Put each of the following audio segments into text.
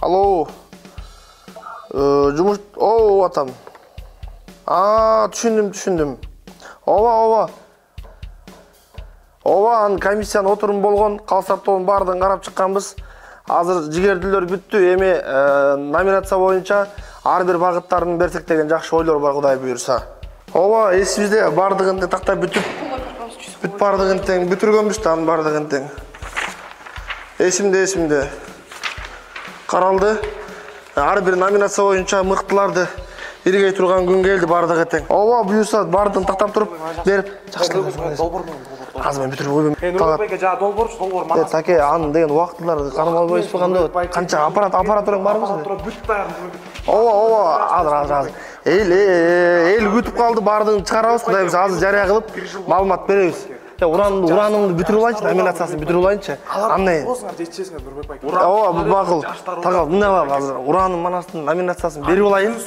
Алло. Жұмыс атам. Түшіндім. Ооба. Комиссияны отырым болған, қалсартуын бардың қарап шыққанбыз. Азыр жігерділер бүтті, еме номинация бойынша ар бір бағыттарын берсек деген жақшы ойлар бар, Құдай бұйырса. Ооба, есімізде бардығын тақта бүт бардығын тең, бүтіргенбіз тағын бардығын тең. Есімде. Қаралды. Ар бір номинация бойынша мықтыларды иргей тұрған күн келді бардығы тең. Ооба, бұйырса бардығын тақтап тұрып беріп. Азымен бүтіріп ойбен. Нұрбекке жа долбор манас. Таке, анын деген уақытлар қармал бойыз бұғанда қанша аппаратурың бар мысың? Бүт дайын. Ооба, азыр. Ел күтіп қалды, бардығын шығарабыз, Құдай біз азыр жария қылып, малымат береміз. Ураныңды бүтіріп олайыншы, номинациясын бүтіріп олайыншы. Аннайын. Ооба, бақыл. Тағал, мына бар, азыр Ураның манастың номинациясын беріп олайын,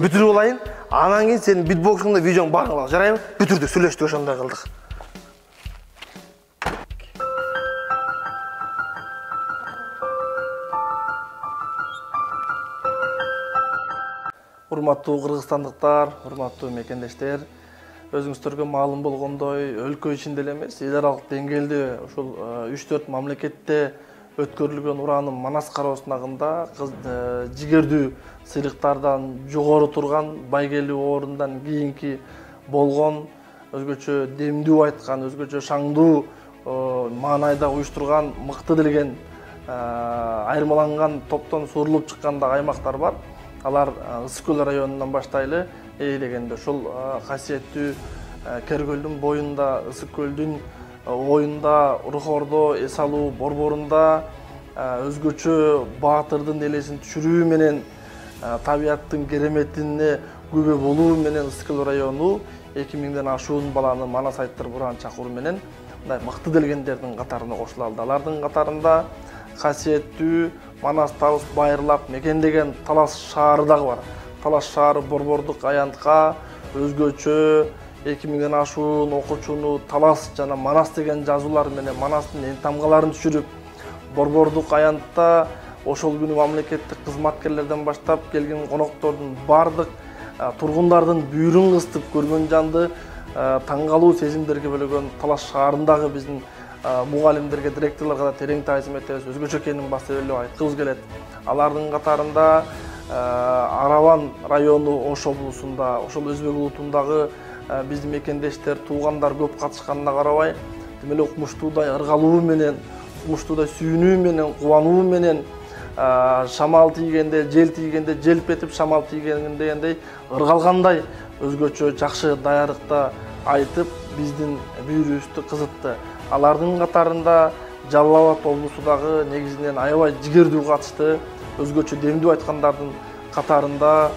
бүтіріп олайын. Анан кейін сенің битбоксыңда видеоң бағылақ жарайын, бүтірді, сөйлештік ошандай қылдық. Урматтуу кыргызстандыктар, урматтуу мекендештер, өзүңүздөргө маалым болгондой, өлкө ичинде эле эмес, эл аралык деңгээлде ушул 3-4 мамлекетте өткөрүлгөн Уранын Манас кароосунагында жигердүү сыйлыктардан жогору турган, байгелүү орундан кийинки болгон, өзгөчө демдүү айткан, өзгөчө шаңдуу маанайда уюштурган, мыкты делген айырмаланган топтон сурулуп чыккан аймактар бар. Алар Ысык-Көл районунан баштайлы, дегенде ушул касиеттүү Кергөлдүн боюнда, Ысык-Көлдүн оюнда, Рухордо, Эсалуу борборунда өзгөчө баатырдын элесин түшүрүү менен, табияттын кереметине күбө болуу менен Ысык-Көл району 2000ден ашуун баланы Манас айттыр буран чакыруу менен мындай мыкты делгендердин катарына кошула алды. Алардын катарында касиеттүү Манас табыс байырлап мекендеген Талас шаары дагы бар. Талас шаары борбордук аянтка өзгөчө 2000ден ашуун окуучуну Талас жана Манас деген жазуулар менен Манастын эл тамгаларын түшүрүп, борбордук аянтта ошол күнү мамлекеттик кызматкерлерден баштап келген коноктордун бардык тургундардын бүйүрүн кыстып көргөн жанды таң калуу сезимдерге бөлөгөн Талас шаарындагы биздин мугалимдерге, директорлорго да терең таазим этебиз. Өзгөчө экенин баса эле айткыбыз келет. Алардын катарында Араван району Ош облусунда, ошол Өзбек улутундагы биздин мекендештер, туугандар көп катышканына карабай, демеле укмуштуудай ыргалуу менен, укмуштуудай сүйүнүү менен, кубануу менен, шамал тийгенде, жел тийгенде желп этип, шамал тийгенде дегендей ыргалгандай өзгөчө жакшы даярыкта айтып, биздин бүйүрүбүздү кызытты. Алардын катарында Жалал Абад облусу дагы негизинен аябай жигердүү катышты. Өзгөчө демдүү айткандардын катарында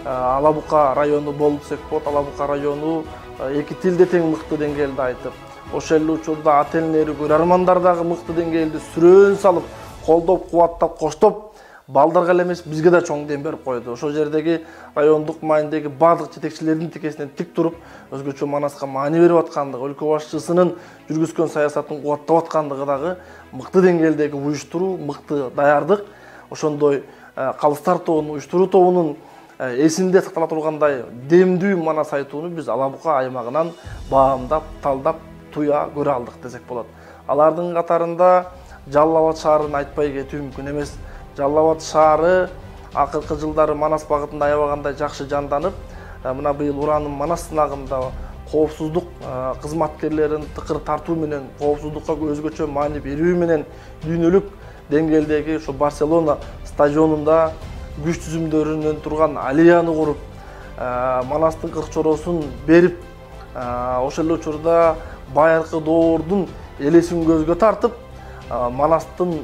Алабука району болуп десек болот. Алабука району эки тилде тең мыкты деңгээлде айтып, ошол эле учурда ата энелери, көрөрмандар дагы мыкты деңгээлде сүрөөн салып, колдоп, кубаттап, коштоп, балдарга эле эмес бизге да чоң дем берип койду. Ошол жердеги райондук маанидеги бардык жетекчилердин тикесинен тик туруп, өзгөчө Манаска маани берип аткандыгы, өлкө башчысынын жүргүзгөн саясатын кубаттап аткандыгы дагы мыкты деңгээлдеги уюштуруу, мыкты даярдык. Ошондой калыстар тобунун, уюштуруу тобунун эсинде сактала тургандай демдүү Манас айтууну биз Алабука аймагынан баамдап, талдап, туя көрө алдык десек болот. Алардын катарында Жалал Абад шаарын айтпай кетүү мүмкүн эмес. Жалал Абад шаары акыркы жылдары Манас багытында аябагандай жакшы жанданып, мына быйыл Уранын Манас сынагында коопсуздук кызматкерлерин тыкыр тартуу менен, коопсуздукка өзгөчө маани берүү менен дүйнөлүк деңгээлдеги ушу Барселона стадионунда күч түзүмдөрүнөн турган аллеяны куруп, Манастын кырк чороосун берип, ошол эле учурда байыркы доордун элесин көзгө тартып, Манастын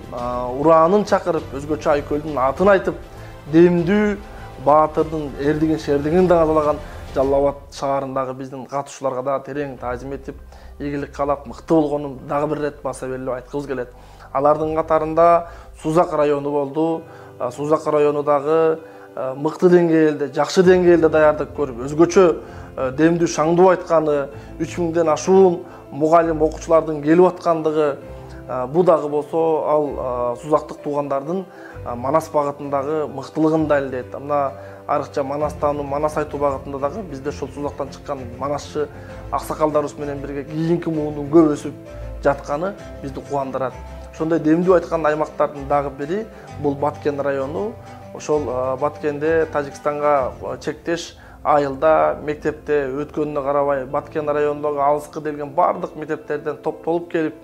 Уранын чакырып, өзгөчө Айкөлдүн атын айтып, демдүү баатырдын эрдигин, шердигин даңазалаган Жалал Абад шаарындагы биздин катышууларга да терең таазим этип, ийгилик каалап, мыкты болгонун дагы бир рет баса белип айткыбыз келет. Алардын катарында Сузак району болду. Сузак району дагы мыкты деңгээлде, жакшы деңгээлде даярдык көрүп, өзгөчө демдүү шаңдуу айтканы, 3000ден ашуун мугалим окуучулардын келип аткандыгы, Бу дагы болсо ал Сузактык туугандардын Манас багытындагы мыктылыгын далилдейт. Мына арыкча Манастан, Манас айтуу багытында дагы бизде ошол Сузактан чыккан манасчы аксакалдарыбыз менен бирге кийинки муундун көп өсүп жатканы бизди кубандырат. Ошондой демдүү айткан аймактардын дагы бири бул Баткен району. Ошол Баткенде Тажикстанга чектеш айылда мектепте өткөнүнө карабай Баткен районундагы алыскы делген бардык мектептерден топтолуп келип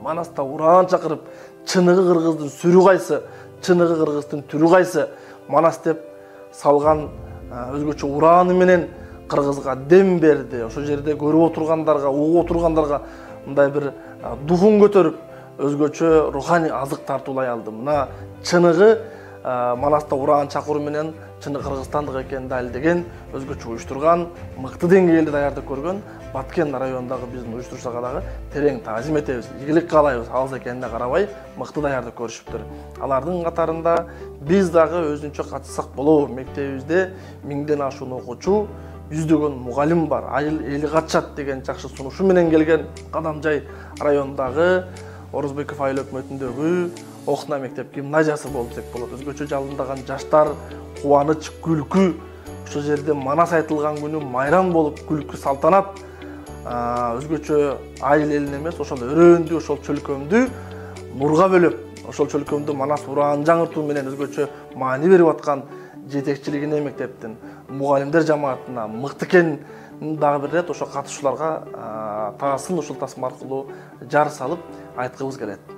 Манаста ураан чакырып, чыныгы кыргыздын сүрү кайсы, чыныгы кыргыздын түрү кайсы, Манас деп салган өзгөчө урааны менен кыргызга дем берди. Ошол жерде көрүп отургандарга, угуп отургандарга мындай бир духун көтөрүп, өзгөчө руханий азык тартуулай алды. Мына чыныгы Манаста ураан чакыруу менен чыны кыргызстандык экенин далилдеген, өзгөчө уюштурган, мыкты деңгээлде даярдык көргөн Баткен районундагы биздин уюштуруучуларга дагы терең таазим этебиз. Ийгилик каалайбыз, алыс экенине карабай мыкты даярдык көрүшүптүр. Алардын катарында биз дагы өзүнчө катышсак болобу. Мектебибизде 1000ден ашуун окуучу, 100дөгөн мугалим бар. Айыл эли катышат деген жакшы сунушу менен келген Кадамжай районундагы Орозбеков айыл өкмөтүндөгү Окна мектеп гимназиясы болуп десек болот. Өзгөчө жалындаган жаштар, кубаныч, күлкү, ошол жерде Манас айтылган күнү майрам болуп, күлкү салтанат, өзгөчө айыл элин эмес, ошол өрөөндү, ошол чөлкөмдү нурга бөлөп, ошол чөлкөмдү Манас ураан жаңыртуу менен өзгөчө маани берип аткан жетекчилигине мектептин мугалимдер жамаатына мыкты экенин дагы бир рет ошо катышууларга таасын ушул тасма аркылуу жар салып айткыбыз келет.